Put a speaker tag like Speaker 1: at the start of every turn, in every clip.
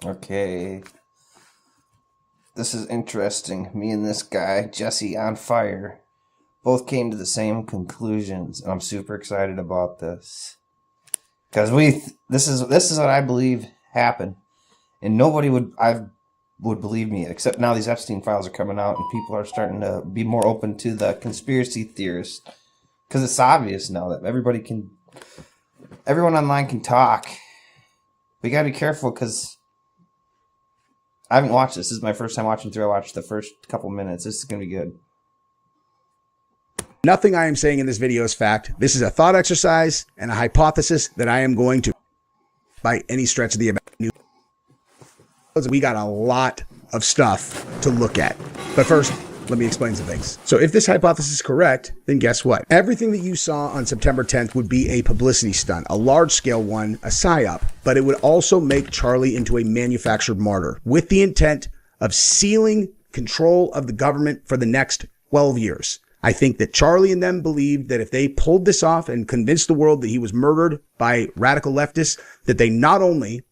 Speaker 1: Okay. This is interesting. Me and this guy, Jesse on Fire, both came to the same conclusions, and I'm super excited about this. Because this is what I believe happened. And nobody would believe me, except now these Epstein files are coming out and people are starting to be more open to the conspiracy theorists. Because it's obvious now that everyone online can talk. We gotta be careful because I haven't watched this. This is my first time watching through. I watched the first couple minutes. This is gonna be good.
Speaker 2: Nothing I am saying in this video is fact. This is a thought exercise and a hypothesis that I am going to, by any stretch of the imagination. We got a lot of stuff to look at. But first, let me explain some things. So if this hypothesis is correct, then guess what? Everything that you saw on September 10th would be a publicity stunt, a large-scale one, a psyop, but it would also make Charlie into a manufactured martyr with the intent of sealing control of the government for the next 12 years. I think that Charlie and them believed that if they pulled this off and convinced the world that he was murdered by radical leftists, that they not only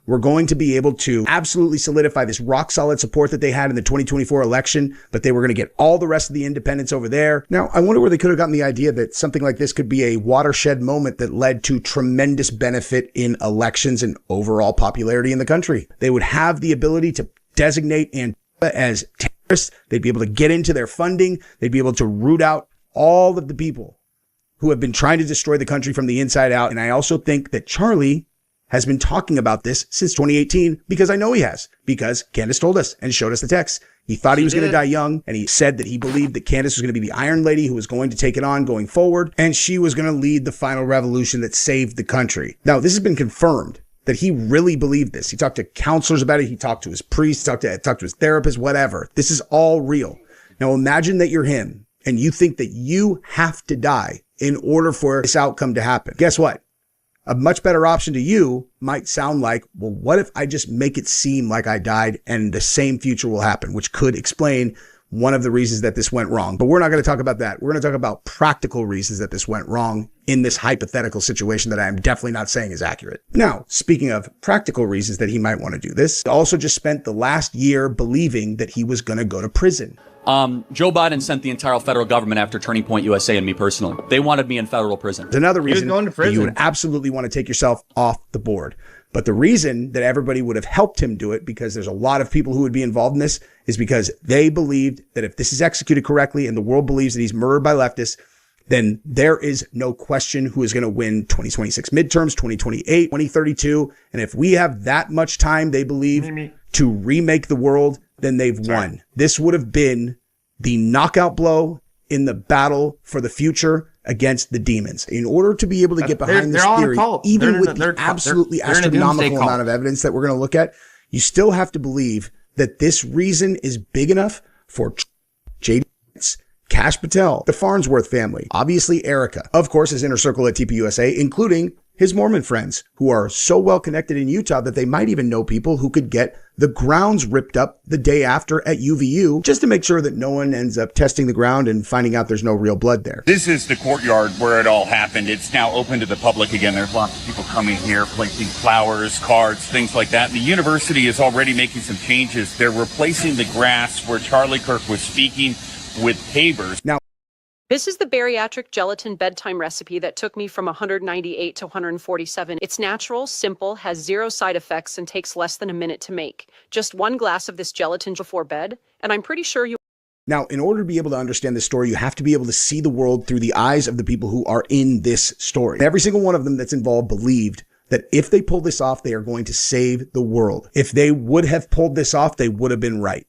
Speaker 2: were going to be able to absolutely solidify this rock solid support that they had in the 2024 election, but they were going to get all the rest of the independents over there. Now, I wonder where they could have gotten the idea that something like this could be a watershed moment that led to tremendous benefit in elections and overall popularity in the country. They would have the ability to designate Antifa as terrorists. They'd be able to get into their funding. They'd be able to root out all of the people who have been trying to destroy the country from the inside out. And I also think that Charlie has been talking about this since 2018 because I know he has, because Candace told us and showed us the text. He thought he was going to die young, and he said that he believed that Candace was going to be the Iron Lady who was going to take it on going forward, and she was going to lead the final revolution that saved the country. Now, this has been confirmed that he really believed this. He talked to counselors about it. He talked to his priest, talked to his therapist, whatever. This is all real. Now, imagine that you're him and you think that you have to die in order for this outcome to happen. Guess what? A much better option to you might sound like, well, what if I just make it seem like I died and the same future will happen, which could explain one of the reasons that this went wrong. But we're not going to talk about that. We're going to talk about practical reasons that this went wrong in this hypothetical situation that I am definitely not saying is accurate. Now, speaking of practical reasons that he might want to do this, he also just spent the last year believing that he was going to go to prison.
Speaker 3: Joe Biden sent the entire federal government after Turning Point USA and me personally. They wanted me in federal prison.
Speaker 2: There's another reason that you would absolutely want to take yourself off the board. But the reason that everybody would have helped him do it, because there's a lot of people who would be involved in this, is because they believed that if this is executed correctly and the world believes that he's murdered by leftists, then there is no question who is going to win 2026 midterms, 2028, 2032. And if we have that much time, they believe, to remake the world, then they've won. This would have been the knockout blow in the battle for the future against the demons. In order to be able to get behind this theory, even with the absolutely astronomical amount of evidence that we're going to look at, you still have to believe that this reason is big enough for J.D. Cash Patel, the Farnsworth family, obviously Erica, of course, his inner circle at TPUSA, including his Mormon friends, who are so well connected in Utah that they might even know people who could get the grounds ripped up the day after at UVU, just to make sure that no one ends up testing the ground and finding out there's no real blood there.
Speaker 4: This is the courtyard where it all happened. It's now open to the public again. There's lots of people coming here, placing flowers, cards, things like that. The university is already making some changes. They're replacing the grass where Charlie Kirk was speaking with pavers.
Speaker 2: Now,
Speaker 5: this is the bariatric gelatin bedtime recipe that took me from 198 to 147. It's natural, simple, has zero side effects, and takes less than a minute to make. Just one glass of this gelatin before bed, and I'm pretty sure you...
Speaker 2: Now, in order to be able to understand this story, you have to be able to see the world through the eyes of the people who are in this story. Every single one of them that's involved believed that if they pull this off, they are going to save the world. If they would have pulled this off, they would have been right.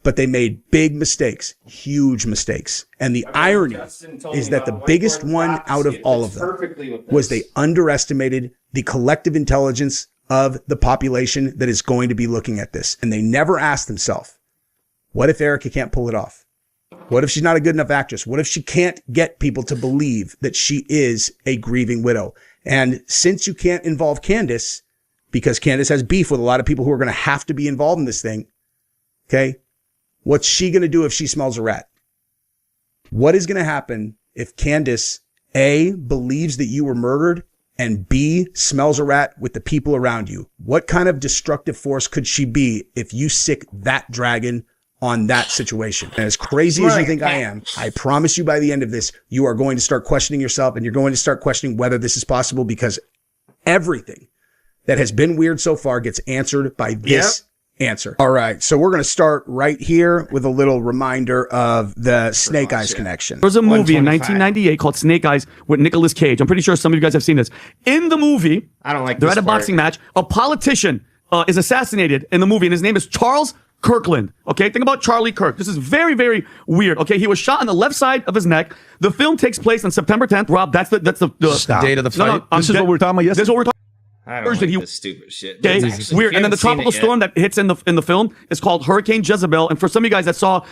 Speaker 2: But they made big mistakes, huge mistakes. And the irony is that the biggest one out of all of them was they underestimated the collective intelligence of the population that is going to be looking at this. And they never asked themselves, what if Erica can't pull it off? What if she's not a good enough actress? What if she can't get people to believe that she is a grieving widow? And since you can't involve Candace, because Candace has beef with a lot of people who are going to have to be involved in this thing, okay? What's she going to do if she smells a rat? What is going to happen if Candace, A, believes that you were murdered, and B smells a rat with the people around you. What kind of destructive force could she be if you sick that dragon on that situation? And as crazy as you think I am, I promise you by the end of this, you are going to start questioning yourself, and you're going to start questioning whether this is possible, because everything that has been weird so far gets answered by this answer. All right. So we're going to start right here with a little reminder of the Snake Eyes connection.
Speaker 6: There was a movie in 1998 called Snake Eyes with Nicolas Cage. I'm pretty sure some of you guys have seen this. In the movie,
Speaker 1: I don't like
Speaker 6: they're
Speaker 1: this
Speaker 6: at a
Speaker 1: part.
Speaker 6: boxing match. A politician is assassinated in the movie, and his name is Charles Kirkland. Okay, think about Charlie Kirk. This is very, very weird. Okay, he was shot on the left side of his neck. The film takes place on September 10th. Rob, that's the
Speaker 7: date of the fight.
Speaker 6: This is what we're talking about. Yes, this is what we're talking.
Speaker 1: I don't like this stupid shit.
Speaker 6: Okay,
Speaker 1: It's
Speaker 6: weird. And then the tropical storm that hits in the film is called Hurricane Jezebel. And for some of you guys that saw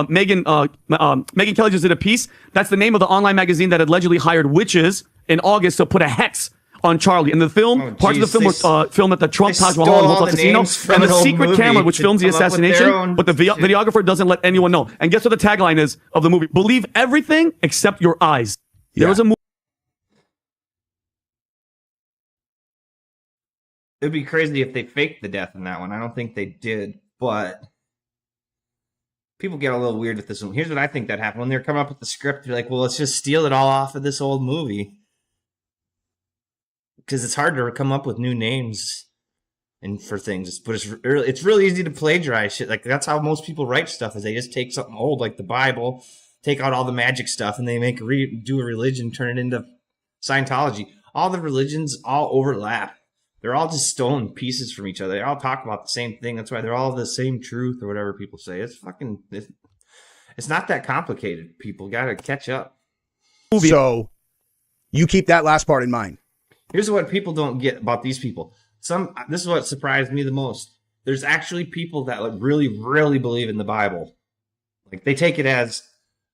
Speaker 6: Megan Kelly just did a piece, that's the name of the online magazine that allegedly hired witches in August to put a hex on Charlie. In the film, parts of the film were filmed at the Trump Taj Mahal Hotel Casino, and the secret camera which films the assassination, but the videographer doesn't let anyone know. And guess what the tagline is of the movie? Believe everything except your eyes. There was a movie.
Speaker 1: It'd be crazy if they faked the death in that one. I don't think they did, but people get a little weird with this one. Here's what I think that happened. When they're coming up with the script, they're like, well, let's just steal it all off of this old movie. Because it's hard to come up with new names and for things. But it's really easy to plagiarize shit. Like, that's how most people write stuff, is they just take something old, like the Bible, take out all the magic stuff, and they do a religion, turn it into Scientology. All the religions all overlap. They're all just stolen pieces from each other. They all talk about the same thing. That's why they're all the same truth or whatever people say. It's not that complicated. People got to catch up.
Speaker 2: So you keep that last part in mind.
Speaker 1: Here's what people don't get about these people. This is what surprised me the most. There's actually people that like really, really believe in the Bible. Like, they take it as,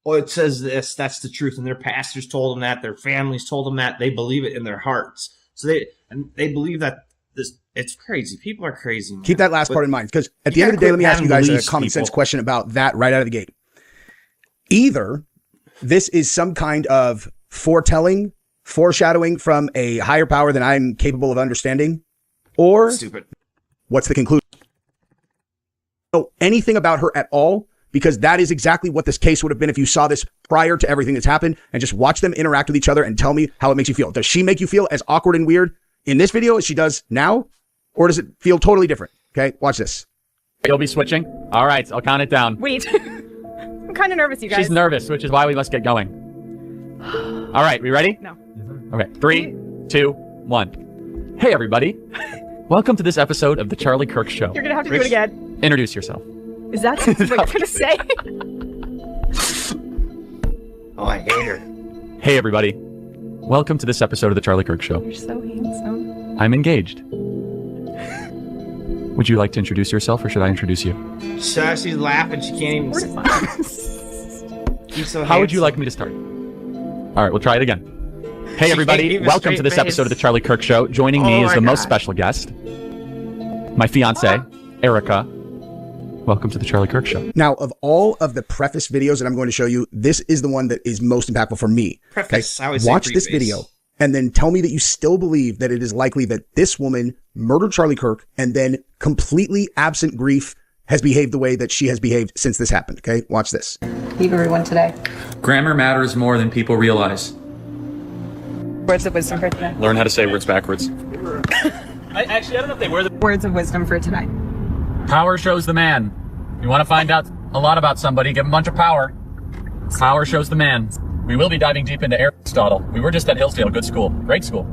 Speaker 1: oh, it says this, that's the truth. And their pastors told them that. Their families told them that. They believe it in their hearts. So they believe that it's crazy. People are crazy, man.
Speaker 2: Keep that last part in mind, because at the end of the day, let me ask you guys a common sense question about that right out of the gate. Either this is some kind of foreshadowing from a higher power than I'm capable of understanding, or
Speaker 1: stupid.
Speaker 2: What's the conclusion? Know anything about her at all? Because that is exactly what this case would have been if you saw this prior to everything that's happened and just watch them interact with each other and tell me how it makes you feel. Does she make you feel as awkward and weird in this video as she does now? Or does it feel totally different? Okay, watch this.
Speaker 3: You'll be switching? All right, I'll count it down.
Speaker 8: Wait. I'm kind of nervous, you guys.
Speaker 3: She's nervous, which is why we must get going. All right, we ready?
Speaker 8: No.
Speaker 3: Okay, 3, 2, 1. Hey, everybody. Welcome to this episode of The Charlie Kirk Show.
Speaker 8: You're going to have to do it again.
Speaker 3: Introduce yourself.
Speaker 8: Is that what you're going to say?
Speaker 1: Oh, I hate her.
Speaker 3: Hey, everybody. Welcome to this episode of The Charlie Kirk Show.
Speaker 8: You're so handsome.
Speaker 3: I'm engaged. Would you like to introduce yourself, or should I introduce you?
Speaker 1: She's laughing. She can't even. He's so
Speaker 3: How would you like me to start? All right, we'll try it again. Hey, everybody. Welcome to this episode of The Charlie Kirk Show. Joining me is the most special guest, my fiance, Erica. Welcome to The Charlie Kirk Show.
Speaker 2: Now, of all of the preface videos that I'm going to show you, this is the one that is most impactful for me.
Speaker 1: Preface.
Speaker 2: Okay? Watch this video and then tell me that you still believe that it is likely that this woman murdered Charlie Kirk and then completely absent grief has behaved the way that she has behaved since this happened. Okay, watch this.
Speaker 9: Leave everyone today.
Speaker 10: Grammar matters more than people realize.
Speaker 8: Words of wisdom for today.
Speaker 3: Learn how to say words backwards.
Speaker 10: I don't know if they were the
Speaker 8: Words of wisdom for today.
Speaker 10: power shows the man. You want to find out a lot about somebody, give them a bunch of power. Power shows the man. We will be diving deep into Aristotle. We were just at Hillsdale, good school, great school.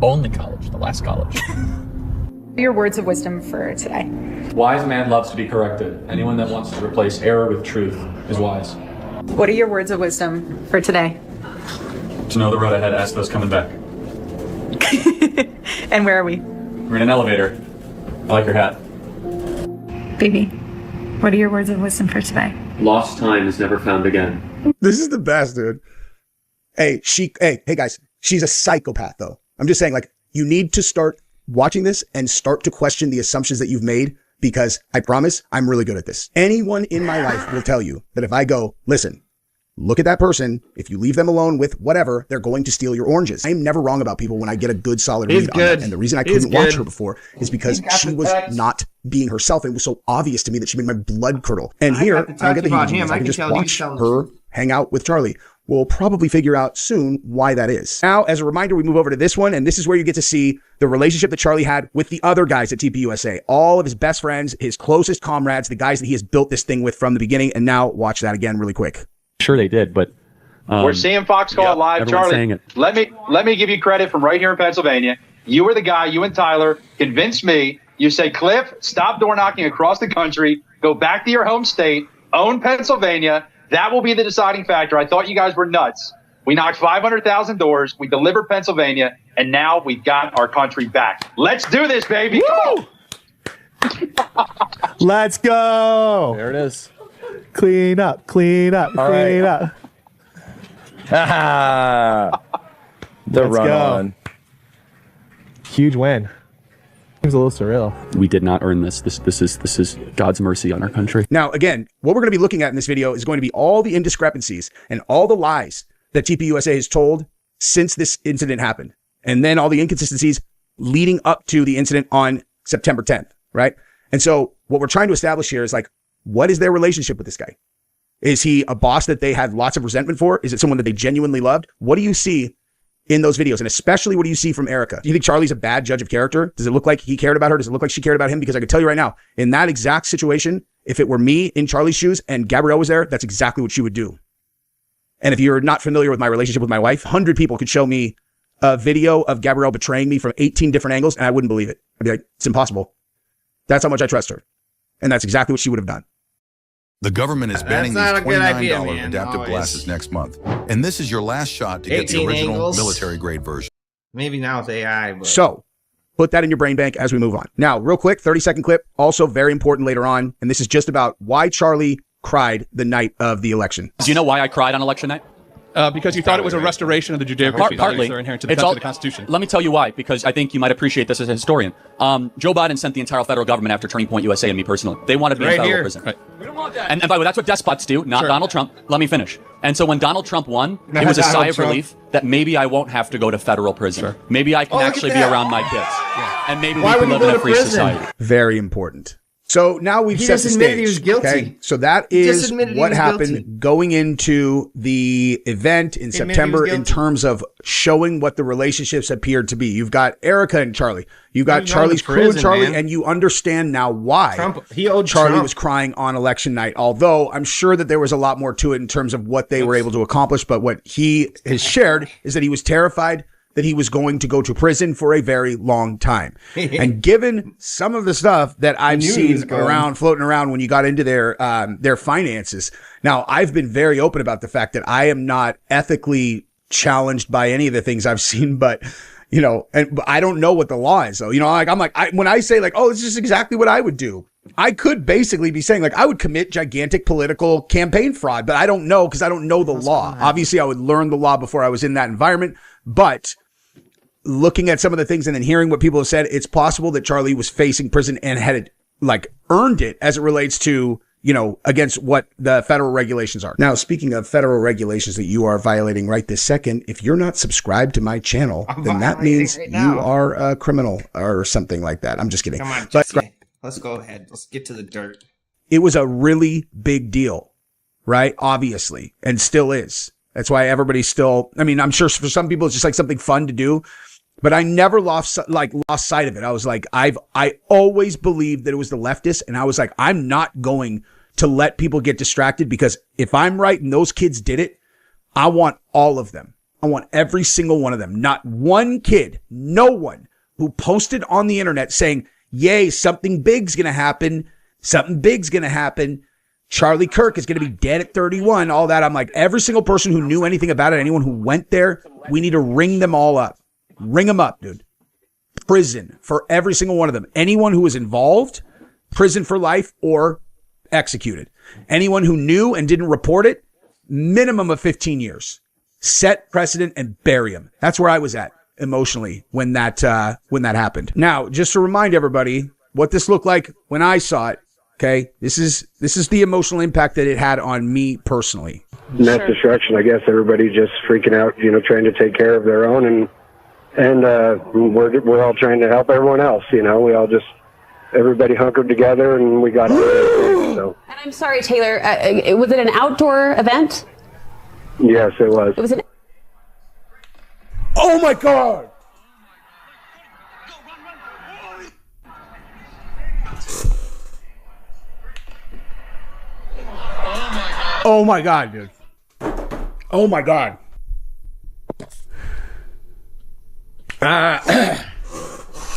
Speaker 10: Only college, the last college.
Speaker 8: Your words of wisdom for today.
Speaker 10: Wise man loves to be corrected. Anyone that wants to replace error with truth is wise.
Speaker 8: What are your words of wisdom for today?
Speaker 10: To know the road ahead, ask those coming back.
Speaker 8: And where are we?
Speaker 10: We're in an elevator. I like your hat.
Speaker 9: Baby, what are your words of wisdom for today?
Speaker 10: Lost time is never found again.
Speaker 2: This is the best, dude. Hey, guys, she's a psychopath, though. I'm just saying, like, you need to start watching this and start to question the assumptions that you've made, because I promise I'm really good at this. Anyone in my life will tell you that if I go, listen, look at that person. If you leave them alone with whatever, they're going to steal your oranges. I am never wrong about people when I get a good solid read on that. And the reason I couldn't watch her before is because she was not being herself. It was so obvious to me that she made my blood curdle. And here, I don't get the heebie-jeebies. I can just watch her hang out with Charlie. We'll probably figure out soon why that is. Now, as a reminder, we move over to this one, and this is where you get to see the relationship that Charlie had with the other guys at TPUSA. All of his best friends, his closest comrades, the guys that he has built this thing with from the beginning. And now watch that again really quick.
Speaker 3: Sure they did, but
Speaker 7: we're seeing Foxcall live, Charlie. Let me give you credit from right here in Pennsylvania. You were the guy, you and Tyler convinced me. You say, Cliff, stop door knocking across the country, go back to your home state, own Pennsylvania. That will be the deciding factor. I thought you guys were nuts. We knocked 500,000 doors. We delivered Pennsylvania, and now we've got our country back. Let's do this, baby.
Speaker 11: Woo! Let's go.
Speaker 12: There it is.
Speaker 11: Clean up, clean up,
Speaker 12: all
Speaker 11: clean
Speaker 12: right.
Speaker 11: up.
Speaker 12: The run on.
Speaker 11: Huge win. Seems a little surreal.
Speaker 3: We did not earn this. This is God's mercy on our country.
Speaker 2: Now, again, what we're going to be looking at in this video is going to be all the indiscrepancies and all the lies that TPUSA has told since this incident happened. And then all the inconsistencies leading up to the incident on September 10th, right? And so what we're trying to establish here is like, what is their relationship with this guy? Is he a boss that they had lots of resentment for? Is it someone that they genuinely loved? What do you see in those videos? And especially what do you see from Erica? Do you think Charlie's a bad judge of character? Does it look like he cared about her? Does it look like she cared about him? Because I can tell you right now, in that exact situation, if it were me in Charlie's shoes and Gabrielle was there, that's exactly what she would do. And if you're not familiar with my relationship with my wife, 100 people could show me a video of Gabrielle betraying me from 18 different angles, and I wouldn't believe it. I'd be like, it's impossible. That's how much I trust her. And that's exactly what she would have done.
Speaker 13: The government is banning these $29 adaptive glasses next month. And this is your last shot to get the original military-grade version.
Speaker 1: Maybe now with AI. But...
Speaker 2: So, put that in your brain bank as we move on. Now, real quick, 30-second clip, also very important later on. And this is just about why Charlie cried the night of the election.
Speaker 3: Do you know why I cried on election night?
Speaker 14: Because you thought it was a restoration of the Judeo-Christian values that are inherent to the Constitution.
Speaker 3: Let me tell you why, because I think you might appreciate this as a historian. Joe Biden sent the entire federal government after Turning Point USA and me personally. They wanted me in federal prison.
Speaker 14: Right.
Speaker 3: We don't want that. And by the way, that's what despots do, not Donald Trump. Let me finish. And so when Donald Trump won, it was a sigh of relief that maybe I won't have to go to federal prison. Maybe I can actually be around my kids. And maybe we can live in a free society.
Speaker 2: Very important. So now we've set the stage.
Speaker 1: He was guilty.
Speaker 2: Okay? So that is what happened going into the event in September in terms of showing what the relationships appeared to be. You've got Erica and Charlie. You've got Charlie's crew and Charlie, and you understand now why Charlie was crying on election night. Although I'm sure that there was a lot more to it in terms of what they were able to accomplish. But what he has shared is that he was terrified that he was going to go to prison for a very long time. And given some of the stuff that I've seen floating around when you got into their finances. Now, I've been very open about the fact that I am not ethically challenged by any of the things I've seen, but but I don't know what the law is though. When I say like, oh, this is exactly what I would do. I could basically be saying like I would commit gigantic political campaign fraud, but I don't know because I don't know the law. Obviously, I would learn the law before I was in that environment, but looking at some of the things and then hearing what people have said, it's possible that Charlie was facing prison and had earned it as it relates to, against what the federal regulations are. Now, speaking of federal regulations that you are violating right this second, if you're not subscribed to my channel, then that means you are a criminal or something like that. I'm just kidding.
Speaker 1: Come on, Jesse. Let's go ahead. Let's get to the dirt.
Speaker 2: It was a really big deal, right? Obviously, and still is. That's why everybody's still, I'm sure for some people it's just like something fun to do. But I never lost sight of it. I was like, I always believed that it was the leftists. And I was like, I'm not going to let people get distracted because if I'm right and those kids did it, I want all of them. I want every single one of them. Not one kid, no one who posted on the internet saying, yay, something big's going to happen. Something big's going to happen. Charlie Kirk is going to be dead at 31. All that. I'm like, every single person who knew anything about it, anyone who went there, we need to ring them all up. Ring them up, dude. Prison for every single one of them. Anyone who was involved, prison for life or executed. Anyone who knew and didn't report it, minimum of 15 years. Set precedent and bury him. That's where I was at emotionally when that happened. Now, just to remind everybody what this looked like when I saw it Okay. This is the emotional impact that it had on me personally.
Speaker 15: Mass destruction. I guess everybody just freaking out, trying to take care of their own, and we're all trying to help everyone else. We all just, everybody hunkered together and we got all this. So.
Speaker 16: And I'm sorry, Taylor. Was it an outdoor event?
Speaker 15: Yes, it was.
Speaker 16: It was an.
Speaker 2: Oh my God. Oh my God, dude. Oh my God.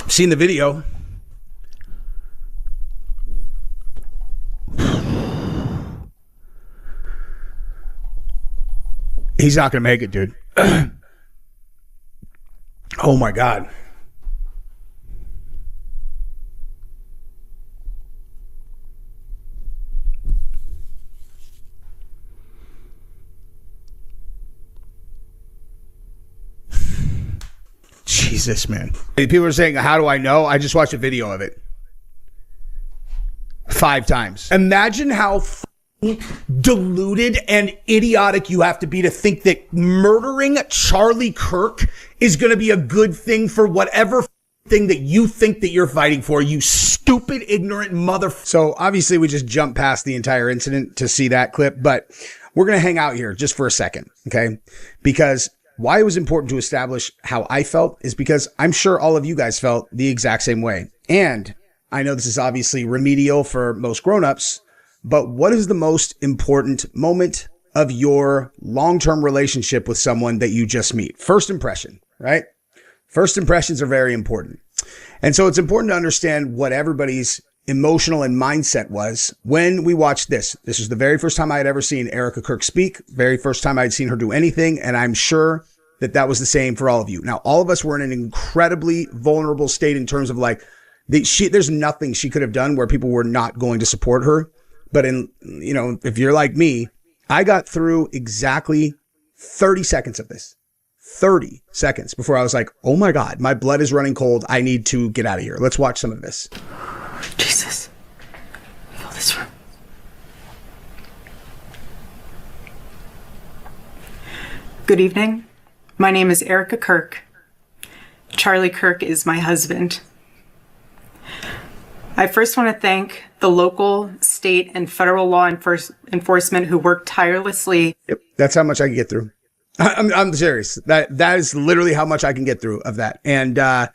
Speaker 2: Seen the video. He's not going to make it, dude. Oh my God. Jesus, man. People are saying, how do I know? I just watched a video of it 5 times. Imagine how deluded and idiotic you have to be to think that murdering Charlie Kirk is going to be a good thing for whatever thing that you think that you're fighting for, you stupid, ignorant mother. So obviously we just jumped past the entire incident to see that clip, but we're going to hang out here just for a second, okay? Because why it was important to establish how I felt is because I'm sure all of you guys felt the exact same way. And I know this is obviously remedial for most grown-ups, but what is the most important moment of your long-term relationship with someone that you just meet? First impression, right? First impressions are very important. And so it's important to understand what everybody's emotional and mindset was when we watched this. This was the very first time I had ever seen Erica Kirk speak, very first time I'd seen her do anything, and I'm sure that that was the same for all of you. Now, all of us were in an incredibly vulnerable state in terms of like, there's nothing she could have done where people were not going to support her. But if you're like me, I got through exactly 30 seconds of this. 30 seconds before I was like, oh my God, my blood is running cold. I need to get out of here. Let's watch some of this.
Speaker 8: Jesus. Feel this room. Good evening. My name is Erica Kirk. Charlie Kirk is my husband. I first want to thank the local, state, and federal law enforcement who worked tirelessly.
Speaker 2: Yep, that's how much I can get through. I'm serious. That is literally how much I can get through of that. And I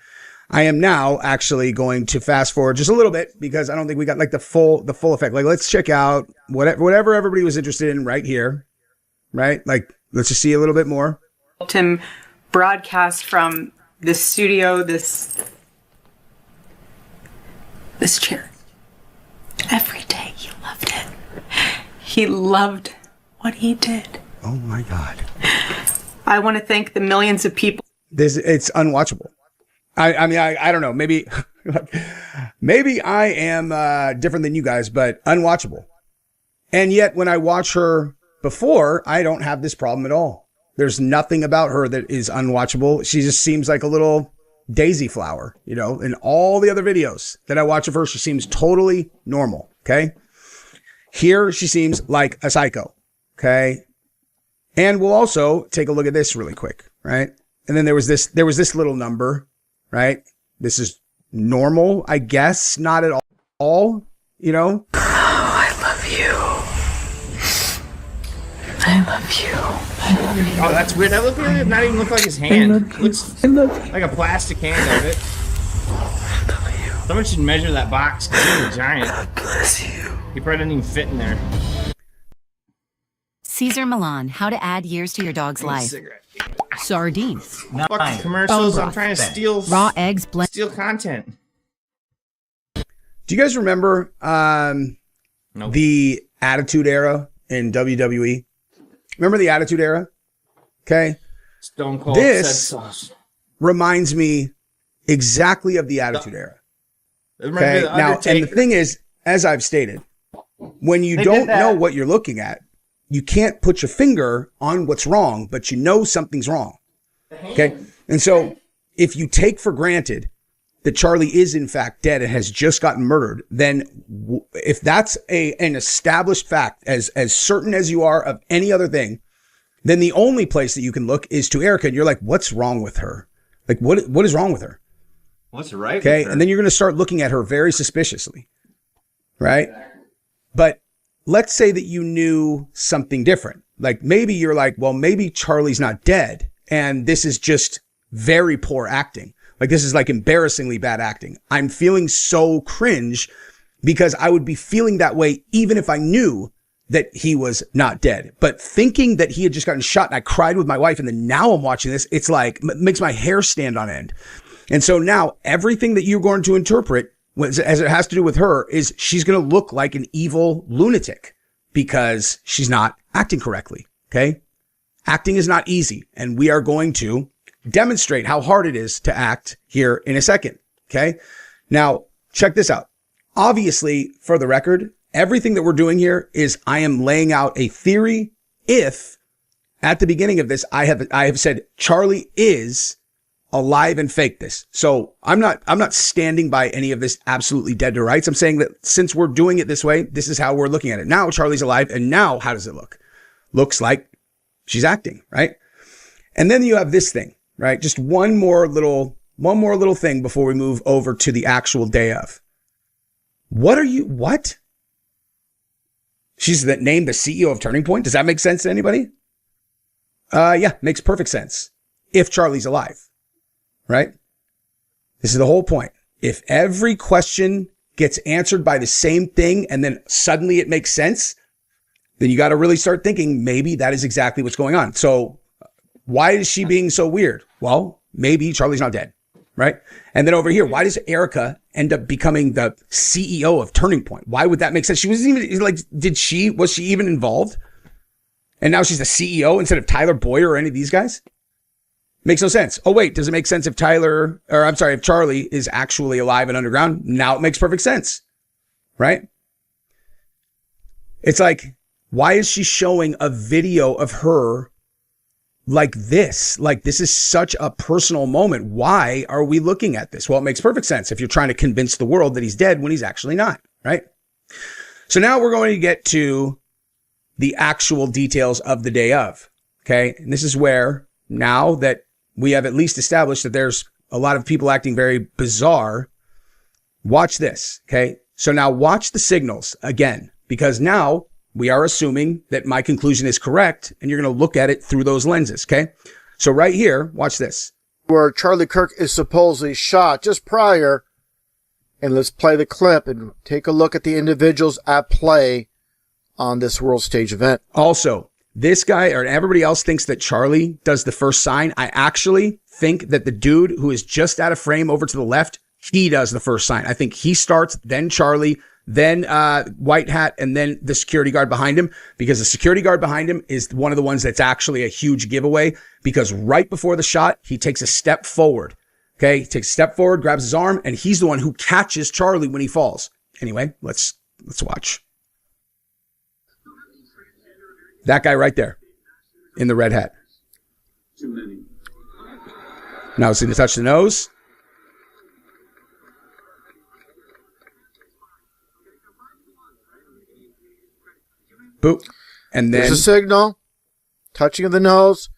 Speaker 2: am now actually going to fast forward just a little bit because I don't think we got like the full effect. Like, let's check out whatever everybody was interested in right here, right? Like, let's just see a little bit more.
Speaker 8: Tim broadcast from this studio, this chair. Every day he loved it. He loved what he did.
Speaker 2: Oh my God.
Speaker 8: I want to thank the millions of people.
Speaker 2: It's unwatchable. I mean, I don't know. Maybe I am different than you guys, but unwatchable. And yet when I watch her before, I don't have this problem at all. There's nothing about her that is unwatchable. She just seems like a little daisy flower, in all the other videos that I watch of her, she seems totally normal. Okay. Here she seems like a psycho. Okay. And we'll also take a look at this really quick. Right. And then there was this little number, right? This is normal, I guess, not at all,
Speaker 8: Oh, I love you. I love you.
Speaker 17: Oh, that's weird. That does not even look like his hand. It looks like a plastic hand of it. Someone should measure that box because it's a giant. God bless you. He probably doesn't even fit in there.
Speaker 18: Caesar Milan, how to add years to your dog's life. Sardines.
Speaker 17: Fuck commercials. I'm trying to steal
Speaker 18: raw eggs,
Speaker 17: steal content.
Speaker 2: Do you guys remember the Attitude Era in WWE? Remember the Attitude Era? Okay.
Speaker 17: Stone Cold
Speaker 2: this
Speaker 17: said sauce.
Speaker 2: Reminds me exactly of the Attitude Era. Okay. Now, and the thing is, as I've stated, when you don't know what you're looking at, you can't put your finger on what's wrong, but you know something's wrong. Okay. And so if you take for granted that Charlie is in fact dead and has just gotten murdered, then if that's an established fact, as certain as you are of any other thing, then the only place that you can look is to Erica, and you're like, what's wrong with her? Like, what is wrong with her?
Speaker 17: What's right?
Speaker 2: Okay, and then you're going to start looking at her very suspiciously, right? But let's say that you knew something different. Like maybe you're like, well, maybe Charlie's not dead, and this is just very poor acting. Like this is like embarrassingly bad acting. I'm feeling so cringe because I would be feeling that way even if I knew that he was not dead. But thinking that he had just gotten shot and I cried with my wife and then now I'm watching this, it's like, makes my hair stand on end. And so now everything that you're going to interpret as it has to do with her is she's going to look like an evil lunatic because she's not acting correctly. Okay. Acting is not easy. And we are going to demonstrate how hard it is to act here in a second. Okay. Now check this out. Obviously, for the record, everything that we're doing here is I am laying out a theory. If at the beginning of this, I have said Charlie is alive and fake this. So I'm not standing by any of this absolutely dead to rights. I'm saying that since we're doing it this way, this is how we're looking at it. Now Charlie's alive. And now how does it look? Looks like she's acting, right? And then you have this thing. Right? Just one more little thing before we move over to the actual day of. What? She's named the CEO of Turning Point. Does that make sense to anybody? Yeah, makes perfect sense. If Charlie's alive, right? This is the whole point. If every question gets answered by the same thing and then suddenly it makes sense, then you got to really start thinking maybe that is exactly what's going on. So why is she being so weird? Well, maybe Charlie's not dead, right? And then over here, why does Erica end up becoming the CEO of Turning Point? Why would that make sense? She wasn't even like, was she even involved? And now she's the CEO instead of Tyler Boyer or any of these guys? Makes no sense. Oh, wait, does it make sense if if Charlie is actually alive and underground? Now it makes perfect sense, right? It's like, why is she showing a video of her like this? Like, this is such a personal moment. Why are we looking at this? Well, it makes perfect sense if you're trying to convince the world that he's dead when he's actually not, right? So now we're going to get to the actual details of the day of, okay? And this is where, now that we have at least established that there's a lot of people acting very bizarre, watch this, okay? So now watch the signals again, because now we are assuming that my conclusion is correct, and you're going to look at it through those lenses, okay? So right here, watch this.
Speaker 19: Where Charlie Kirk is supposedly shot just prior, and let's play the clip and take a look at the individuals at play on this world stage event.
Speaker 2: Also, this guy or everybody else thinks that Charlie does the first sign. I actually think that the dude who is just out of frame over to the left, he does the first sign. I think he starts, then Charlie, then White Hat, and then the security guard behind him, because the security guard behind him is one of the ones that's actually a huge giveaway, because right before the shot, he takes a step forward. Okay, he takes a step forward, grabs his arm, and he's the one who catches Charlie when he falls. Anyway, let's watch. That guy right there in the red hat. Now it's going to touch the nose. Boop. And then
Speaker 19: there's a signal, touching of the nose,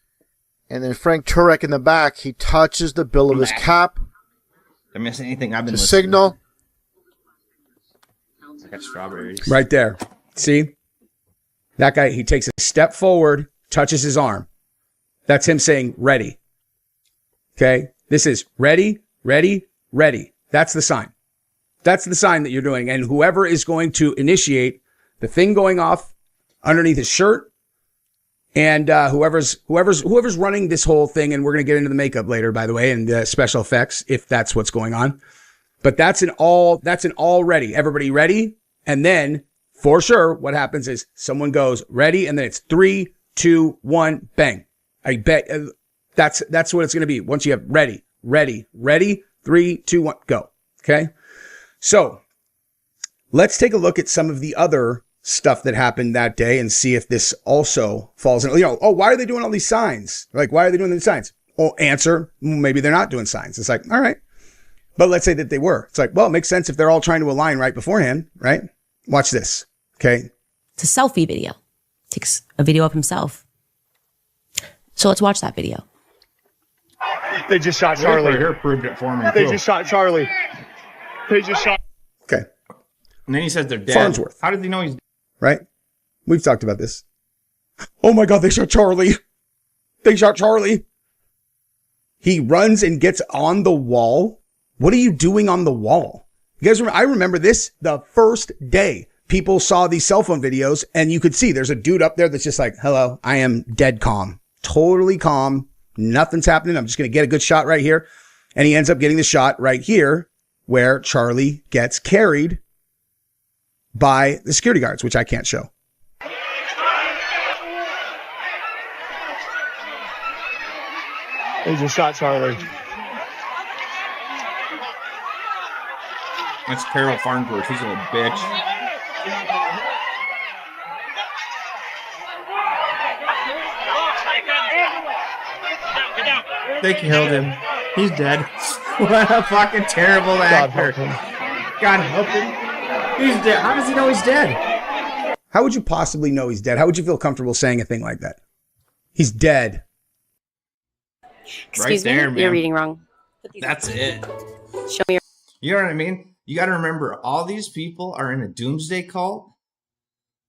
Speaker 19: and then Frank Turek in the back, he touches the bill of his cap.
Speaker 17: Did I miss anything? I've been
Speaker 19: the
Speaker 17: listening.
Speaker 19: Signal.
Speaker 17: I got strawberries.
Speaker 2: Right there. See? That guy, he takes a step forward, touches his arm. That's him saying, ready. Okay? This is ready, ready, ready. That's the sign. That's the sign that you're doing. And whoever is going to initiate the thing going off underneath his shirt, and whoever's running this whole thing, and we're going to get into the makeup later, by the way, and the special effects, if that's what's going on. But that's an all ready. Everybody ready? And then, for sure, what happens is someone goes ready, and then it's 3, 2, 1, bang. I bet that's what it's going to be. Once you have ready, 3, 2, 1, go. Okay? So, let's take a look at some of the other stuff that happened that day and see if this also falls in. Why are they doing all these signs? Like, why are they doing these signs? Oh, answer, maybe they're not doing signs. It's like, all right. But let's say that they were. It's like, well, it makes sense if they're all trying to align right beforehand, right? Watch this. Okay.
Speaker 20: It's a selfie video. Takes a video of himself. So let's watch that video.
Speaker 11: They just shot Charlie.
Speaker 17: Here proved it for me.
Speaker 11: They just shot Charlie. They just shot.
Speaker 2: Okay.
Speaker 17: And then he says they're dead.
Speaker 2: Farnsworth.
Speaker 17: How did he know he's dead?
Speaker 2: Right? We've talked about this. Oh my God, they shot Charlie. They shot Charlie. He runs and gets on the wall. What are you doing on the wall? You guys remember? I remember this the first day people saw these cell phone videos, and you could see there's a dude up there that's just like, hello, I am dead calm. Totally calm. Nothing's happening. I'm just going to get a good shot right here. And he ends up getting the shot right here where Charlie gets carried by the security guards, which I can't show.
Speaker 11: They just shot Charlie.
Speaker 17: That's Carol Farnsworth. He's a little bitch. They killed him. He's dead. What a fucking terrible actor. God help him. He's dead. How does he know he's dead?
Speaker 2: How would you possibly know he's dead? How would you feel comfortable saying a thing like that? He's dead.
Speaker 17: Excuse me, man.
Speaker 5: You're reading wrong.
Speaker 17: That's it.
Speaker 5: Show me
Speaker 17: You know what I mean? You got to remember, all these people are in a doomsday cult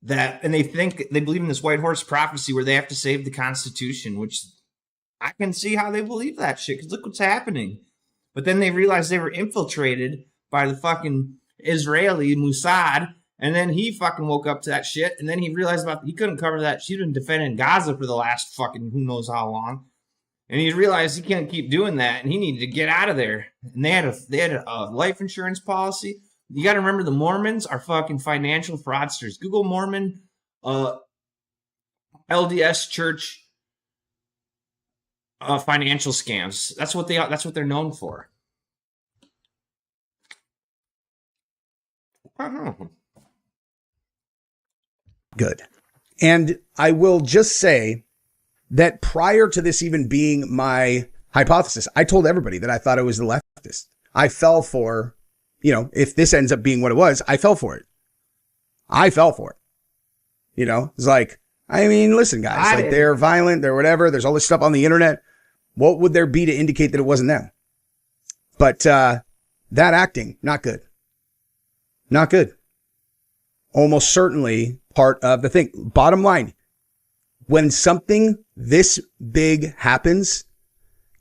Speaker 17: and they believe in this white horse prophecy where they have to save the Constitution, which I can see how they believe that shit, because look what's happening. But then they realized they were infiltrated by the fucking Israeli Mossad, and then he fucking woke up to that shit, and then he realized he couldn't cover that. She'd been defending Gaza for the last fucking who knows how long. And he realized he can't keep doing that, and he needed to get out of there. And they had a life insurance policy. You got to remember, the Mormons are fucking financial fraudsters. Google Mormon, LDS Church, financial scams. That's what they're known for. I don't know.
Speaker 2: Good. And I will just say that prior to this even being my hypothesis, I told everybody that I thought it was the leftist. I fell for, if this ends up being what it was, I fell for it. It's like, listen, guys, like they're violent, they're whatever. There's all this stuff on the internet. What would there be to indicate that it wasn't them? But, that acting, not good. Not good. Almost certainly part of the thing. Bottom line, when something this big happens,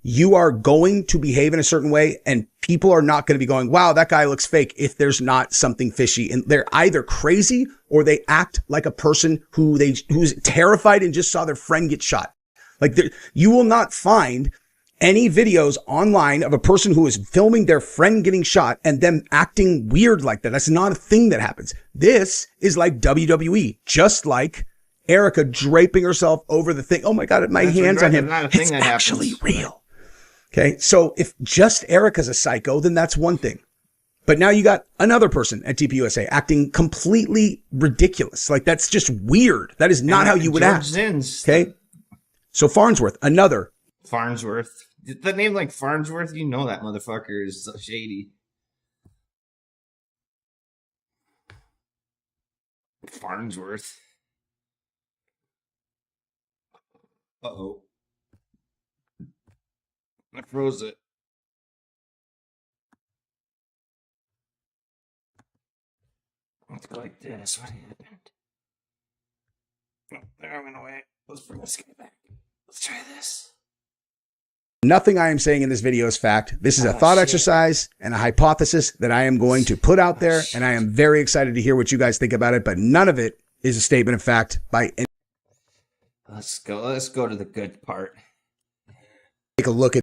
Speaker 2: you are going to behave in a certain way, and people are not going to be going, wow, that guy looks fake, if there's not something fishy. And they're either crazy or they act like a person who's terrified and just saw their friend get shot. Like, you will not find any videos online of a person who is filming their friend getting shot and them acting weird like that. That's not a thing that happens. This is like WWE, just like Erica draping herself over the thing. Oh my God, my hands on him. It's actually real. Okay. So if just Erica's a psycho, then that's one thing. But now you got another person at TPUSA acting completely ridiculous. Like, that's just weird. That is not how you would act. Okay. So Farnsworth, another.
Speaker 17: Farnsworth. The name like Farnsworth, you know that motherfucker is shady. Farnsworth. Uh-oh. I froze it. Let's go like this. What happened? Oh, there I went away. Let's bring this guy back. Let's try this.
Speaker 2: Nothing I am saying in this video is fact. This is a thought exercise and a hypothesis that I am going to put out there, and I am very excited to hear what you guys think about it, but none of it is a statement of fact by any.
Speaker 17: Let's go to the good part.
Speaker 2: Take a look at.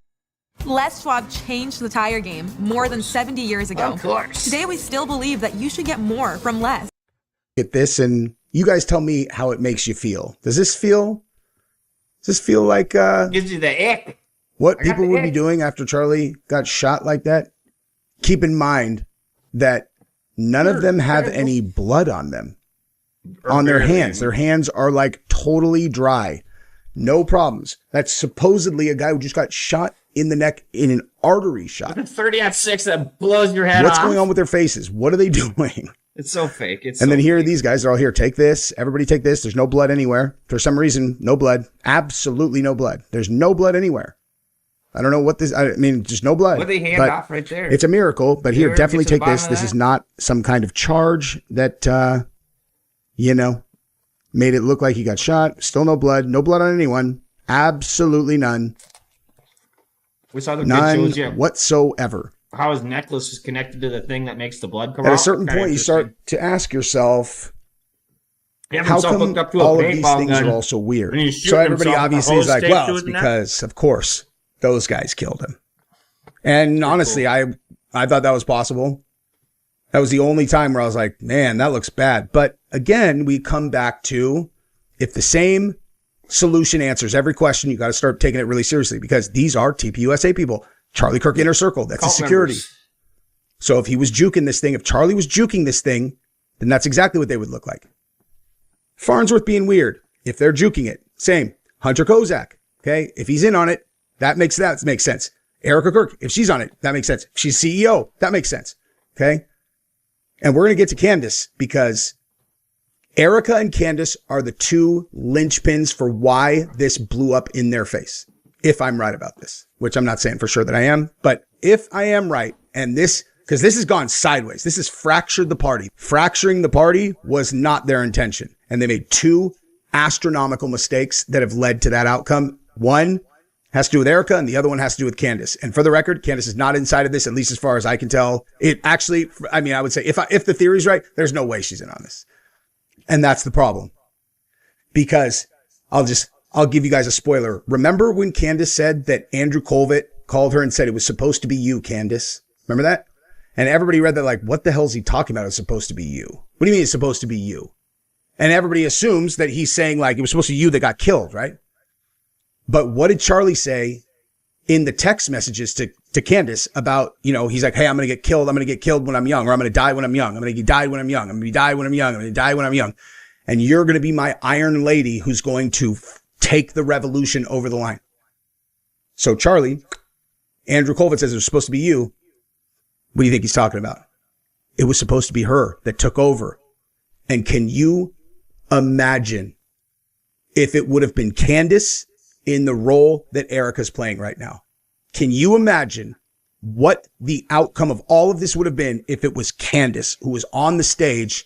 Speaker 21: Les Schwab changed the tire game more than 70 years ago.
Speaker 17: Of course.
Speaker 21: Today we still believe that you should get more from Les.
Speaker 2: Get this, and you guys tell me how it makes you feel. Does this feel like
Speaker 17: gives you the ick?
Speaker 2: What people would be doing after Charlie got shot like that? Keep in mind that none of them have any blood on them, on their hands. Their hands are like totally dry. No problems. That's supposedly a guy who just got shot in the neck in an artery shot.
Speaker 17: 30-6 that blows your head
Speaker 2: What's
Speaker 17: off.
Speaker 2: going on with their faces? What are they doing?
Speaker 17: It's so fake.
Speaker 2: And then here are these guys. They're all here. Take this. Everybody take this. There's no blood anywhere. For some reason, no blood. Absolutely no blood. There's no blood anywhere. I don't know what this, I mean, just no blood.
Speaker 17: What they hand off right there?
Speaker 2: It's a miracle, but here, definitely take this. This is not some kind of charge that, made it look like he got shot. Still no blood. No blood on anyone. Absolutely none.
Speaker 17: We saw the
Speaker 2: none
Speaker 17: videos,
Speaker 2: whatsoever.
Speaker 17: How his necklace is connected to the thing that makes the blood come
Speaker 2: At
Speaker 17: out.
Speaker 2: a certain point, you start to ask yourself,
Speaker 17: how
Speaker 2: come all of these things are all so weird? So everybody obviously is like, well, it's because, of course, those guys killed him. And honestly, I thought that was possible. That was the only time where I was like, man, that looks bad. But again, we come back to, if the same solution answers every question, you got to start taking it really seriously, because these are TPUSA people. Charlie Kirk Inner Circle. That's a security. So if he was juking this thing, if Charlie was juking this thing, then that's exactly what they would look like. Farnsworth being weird. If they're juking it, same. Hunter Kozak. Okay. If he's in on it, that makes sense. Erica Kirk, if she's on it, that makes sense. If she's CEO, that makes sense. Okay. And we're going to get to Candace, because Erica and Candace are the two linchpins for why this blew up in their face. If I'm right about this, which I'm not saying for sure that I am, but if I am right, and this, because this has gone sideways, this has fractured the party. Fracturing the party was not their intention. And they made two astronomical mistakes that have led to that outcome. One has to do with Erica, and the other one has to do with Candace. And for the record, Candace is not inside of this, at least as far as I can tell. It actually, I mean, I would say if the theory's right, there's no way she's in on this. And that's the problem. Because I'll give you guys a spoiler. Remember when Candace said that Andrew Colvett called her and said, it was supposed to be you, Candace? Remember that? And everybody read that like, what the hell is he talking about? It's supposed to be you. What do you mean it's supposed to be you? And everybody assumes that he's saying like, it was supposed to be you that got killed, right? But what did Charlie say in the text messages to Candace about, he's like, hey, I'm going to get killed. I'm going to get killed when I'm young, or I'm going to die when I'm young. I'm going to die when I'm young. I'm going to die when I'm young. I'm going to die when I'm young. And you're going to be my Iron Lady who's going to take the revolution over the line. So Charlie, Andrew Colvett says it was supposed to be you. What do you think he's talking about? It was supposed to be her that took over. And can you imagine if it would have been Candace in the role that Erica's playing right now? Can you imagine what the outcome of all of this would have been if it was Candace who was on the stage,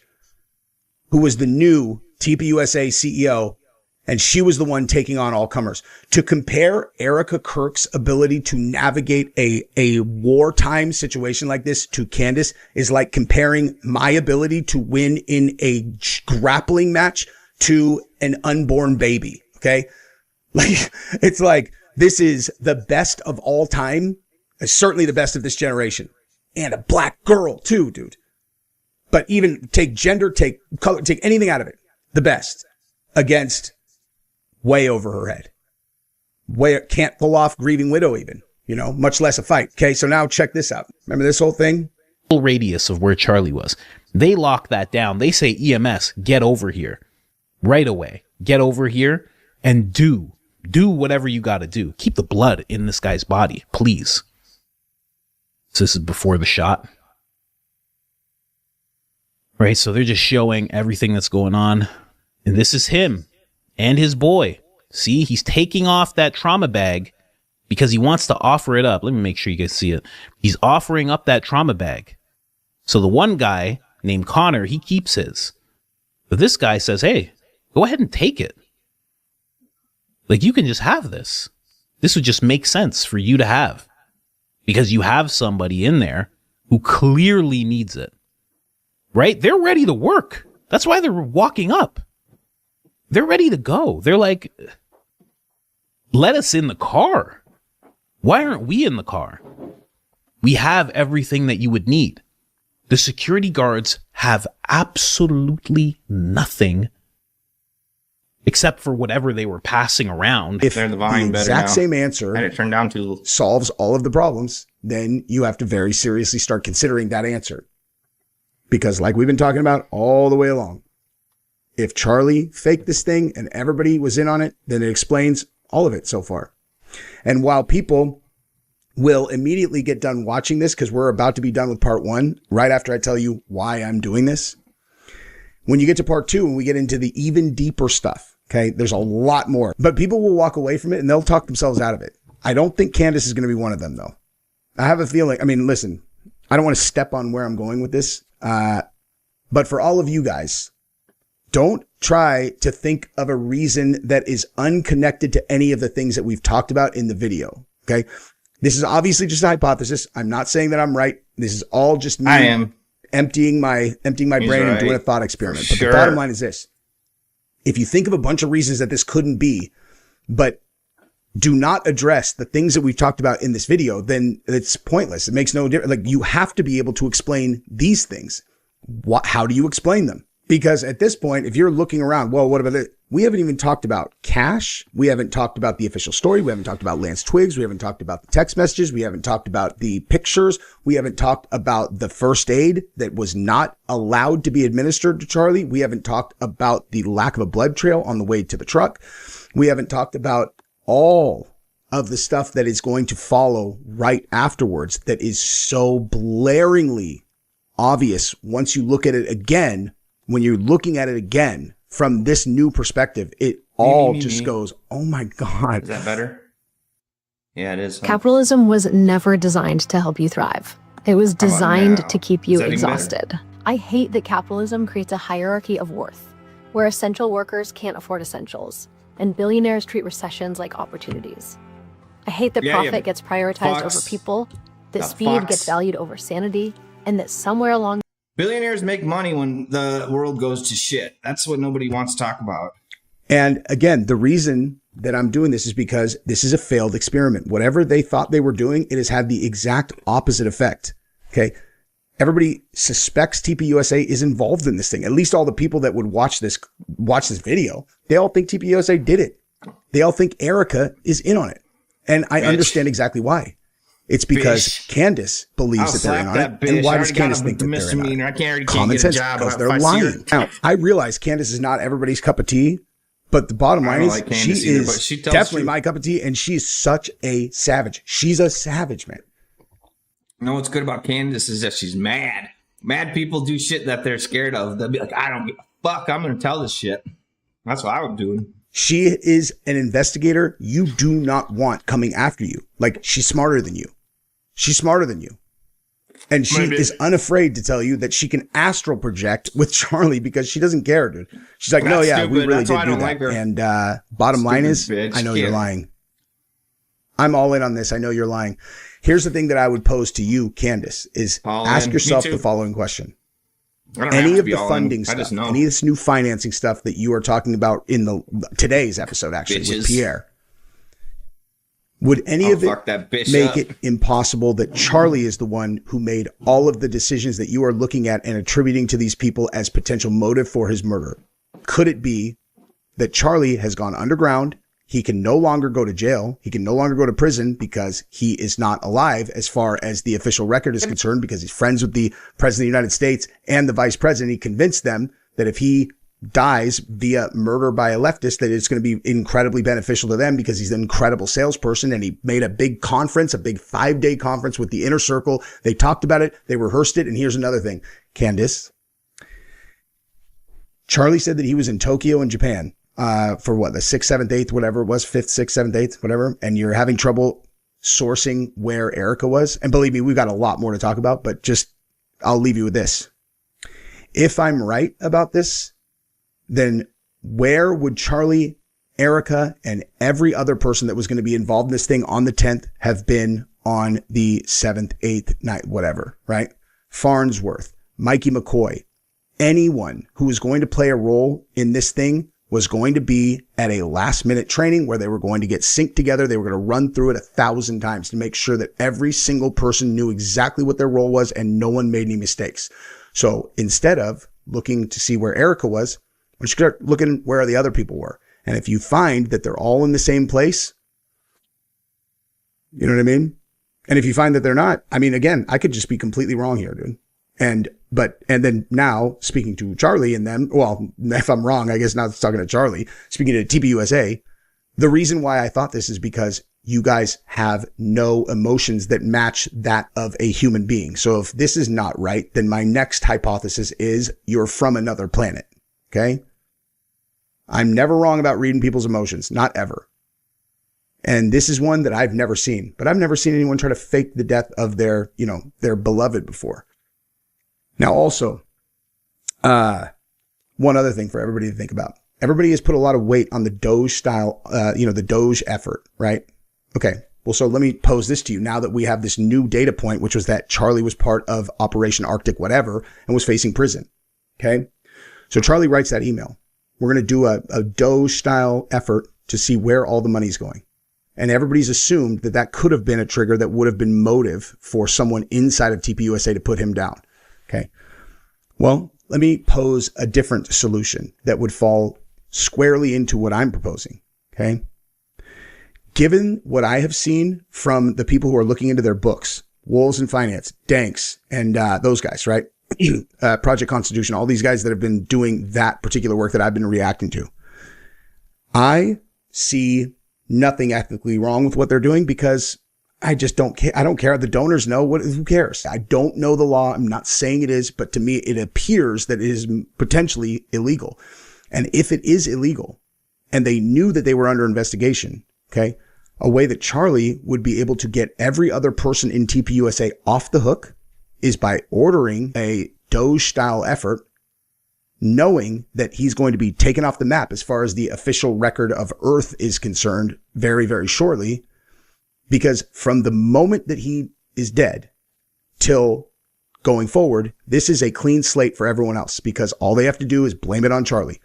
Speaker 2: who was the new TPUSA CEO, and she was the one taking on all comers? To compare Erica Kirk's ability to navigate a wartime situation like this to Candace is like comparing my ability to win in a grappling match to an unborn baby. Okay. Like, it's like, this is the best of all time. Certainly the best of this generation, and a black girl too, dude. But even take gender, take color, take anything out of it. The best against way over her head. Can't pull off grieving widow even, much less a fight. Okay. So now check this out. Remember this whole thing?
Speaker 4: Radius of where Charlie was. They lock that down. They say, EMS, get over here right away. Get over here and do whatever you got to do. Keep the blood in this guy's body, please. So this is before the shot. Right. So they're just showing everything that's going on. And this is him and his boy. See, he's taking off that trauma bag because he wants to offer it up. Let me make sure you guys see it. He's offering up that trauma bag. So the one guy named Connor, he keeps his. But this guy says, hey, go ahead and take it. Like, you can just have this. This would just make sense for you to have, because you have somebody in there who clearly needs it. Right? They're ready to work. That's why they're walking up. They're ready to go. They're like, let us in the car. Why aren't we in the car? We have everything that you would need. The security guards have absolutely nothing except for whatever they were passing around.
Speaker 2: If the exact same answer
Speaker 17: and it turned down to
Speaker 2: solves all of the problems, then you have to very seriously start considering that answer. Because like we've been talking about all the way along, if Charlie faked this thing and everybody was in on it, then it explains all of it so far. And while people will immediately get done watching this because we're about to be done with part 1 right after I tell you why I'm doing this. When you get to part 2 and we get into the even deeper stuff, okay, there's a lot more, but people will walk away from it and they'll talk themselves out of it. I don't think Candace is going to be one of them though. I have a feeling, I mean, listen, I don't want to step on where I'm going with this. But for all of you guys, don't try to think of a reason that is unconnected to any of the things that we've talked about in the video. Okay. This is obviously just a hypothesis. I'm not saying that I'm right. This is all just me.
Speaker 17: I am
Speaker 2: emptying my brain
Speaker 17: right.
Speaker 2: and doing a thought experiment. But
Speaker 17: Sure.
Speaker 2: the bottom line is this. If you think of a bunch of reasons that this couldn't be, but do not address the things that we've talked about in this video, then it's pointless. It makes no difference. Like, you have to be able to explain these things. How do you explain them? Because at this point, if you're looking around, well, what about it? We haven't even talked about cash. We haven't talked about the official story. We haven't talked about Lance Twiggs. We haven't talked about the text messages. We haven't talked about the pictures. We haven't talked about the first aid that was not allowed to be administered to Charlie. We haven't talked about the lack of a blood trail on the way to the truck. We haven't talked about all of the stuff that is going to follow right afterwards that is so blaringly obvious once you look at it again. When you're looking at it again from this new perspective, it all just goes, oh my God.
Speaker 17: Is that better? Yeah, it is.
Speaker 6: Capitalism was never designed to help you thrive. It was designed to keep you exhausted. I hate that capitalism creates a hierarchy of worth, where essential workers can't afford essentials, and billionaires treat recessions like opportunities. I hate that profit gets prioritized over people, that speed gets valued over sanity, and that somewhere along
Speaker 17: billionaires make money when the world goes to shit. That's what nobody wants to talk about.
Speaker 2: And again, the reason that I'm doing this is because this is a failed experiment. Whatever they thought they were doing, it has had the exact opposite effect. Okay. Everybody suspects TPUSA is involved in this thing. At least all the people that would watch this video, they all think TPUSA did it. They all think Erica is in on it. And I understand exactly why. It's because Candace believes that they're in on it. And why does Candace think that they're in on it? Common sense, because they're lying. Now, I realize Candace is not everybody's cup of tea, but the bottom line is she is definitely my cup of tea, and she's such a savage. She's a savage, man.
Speaker 17: You know what's good about Candace is that she's mad. Mad people do shit that they're scared of. They'll be like, I don't give a fuck. I'm going to tell this shit. That's what I would do.
Speaker 2: She is an investigator you do not want coming after you. Like, she's smarter than you. She's smarter than you. And she is unafraid to tell you that she can astral project with Charlie because she doesn't care, dude. She's like, no, yeah, we really did do that. And bottom line is, I know you're lying. I'm all in on this. I know you're lying. Here's the thing that I would pose to you, Candace, is ask yourself the following question. Any of the funding stuff, any of this new financing stuff that you are talking about in today's episode, actually, with Pierre, would any of it make it impossible that Charlie is the one who made all of the decisions that you are looking at and attributing to these people as potential motive for his murder? Could it be that Charlie has gone underground? He can no longer go to jail. He can no longer go to prison because he is not alive as far as the official record is concerned, because he's friends with the president of the United States and the vice president. He convinced them that if he dies via murder by a leftist, that it's going to be incredibly beneficial to them because he's an incredible salesperson. And he made a big conference, a big 5-day conference with the inner circle. They talked about it. They rehearsed it. And here's another thing, Candace. Charlie said that he was in Tokyo in Japan for what, the 6th, 7th, 8th, whatever it was, 5th, 6th, 7th, 8th, whatever. And you're having trouble sourcing where Erica was. And believe me, we've got a lot more to talk about, but just, I'll leave you with this. If I'm right about this, then where would Charlie, Erica, and every other person that was going to be involved in this thing on the 10th have been on the 7th, 8th night, whatever, right? Farnsworth, Mikey McCoy, anyone who was going to play a role in this thing was going to be at a last minute training where they were going to get synced together. They were going to run through it 1,000 times to make sure that every single person knew exactly what their role was and no one made any mistakes. So instead of looking to see where Erica was, we should start looking where the other people were. And if you find that they're all in the same place, you know what I mean? And if you find that they're not, I mean, again, I could just be completely wrong here, dude. And then now speaking to Charlie and them, well, if I'm wrong, I guess now it's talking to Charlie, speaking to TPUSA, the reason why I thought this is because you guys have no emotions that match that of a human being. So if this is not right, then my next hypothesis is you're from another planet. Okay. I'm never wrong about reading people's emotions. Not ever. And this is one that I've never seen, but I've never seen anyone try to fake the death of their, their beloved before. Now, also, one other thing for everybody to think about. Everybody has put a lot of weight on the Doge style, the Doge effort, right? Okay. Well, so let me pose this to you now that we have this new data point, which was that Charlie was part of Operation Arctic whatever and was facing prison. Okay. So Charlie writes that email. We're going to do a Doge style effort to see where all the money's going. And everybody's assumed that could have been a trigger that would have been motive for someone inside of TPUSA to put him down. Okay. Well, let me pose a different solution that would fall squarely into what I'm proposing. Okay. Given what I have seen from the people who are looking into their books, Wolves in Finance, Danks, and those guys, right? Project Constitution, all these guys that have been doing that particular work that I've been reacting to. I see nothing ethically wrong with what they're doing because I just don't care. I don't care. The donors know who cares? I don't know the law. I'm not saying it is, but to me, it appears that it is potentially illegal. And if it is illegal and they knew that they were under investigation, okay, a way that Charlie would be able to get every other person in TPUSA off the hook is by ordering a Doge style effort, knowing that he's going to be taken off the map as far as the official record of Earth is concerned very, very shortly. Because from the moment that he is dead till going forward, this is a clean slate for everyone else because all they have to do is blame it on Charlie.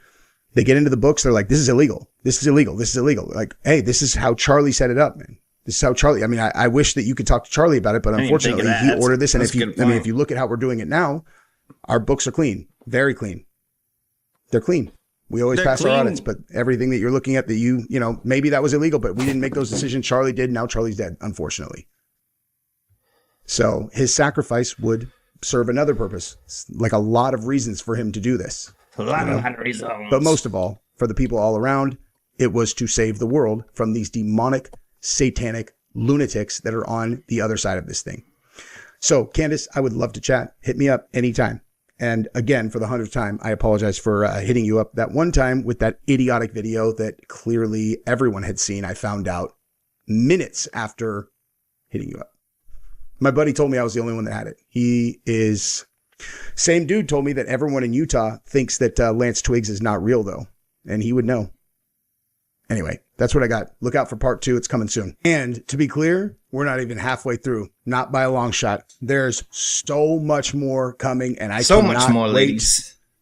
Speaker 2: They get into the books. They're like, this is illegal. This is illegal. This is illegal. Like, hey, this is how Charlie set it up, man. This is how Charlie, I wish that you could talk to Charlie about it, but unfortunately he ordered this. And if you look at how we're doing it now, our books are clean, very clean. They're clean. We always pass our audits, but everything that you're looking at that maybe that was illegal, but we didn't make those decisions. Charlie did. Now Charlie's dead, unfortunately. So his sacrifice would serve another purpose, like a lot of reasons for him to do this.
Speaker 17: A lot of reasons.
Speaker 2: But most of all, for the people all around, it was to save the world from these demonic, satanic lunatics that are on the other side of this thing. So Candace, I would love to chat. Hit me up anytime. And again, for the 100th time, I apologize for hitting you up that one time with that idiotic video that clearly everyone had seen. I found out minutes after hitting you up. My buddy told me I was the only one that had it. Same dude told me that everyone in Utah thinks that Lance Twiggs is not real, though. And he would know. Anyway, that's what I got. Look out for part 2. It's coming soon. And to be clear, we're not even halfway through. Not by a long shot. There's so much more coming, and I cannot wait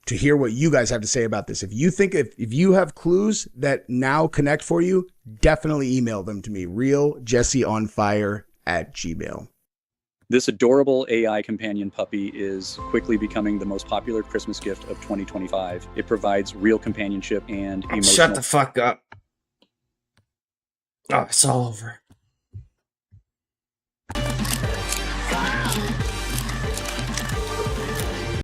Speaker 2: to hear what you guys have to say about this. If you think if you have clues that now connect for you, definitely email them to me. realjesseonfire@gmail.com.
Speaker 9: This adorable AI companion puppy is quickly becoming the most popular Christmas gift of 2025. It provides real companionship and emotional...
Speaker 17: Shut the fuck up. Oh, it's all over.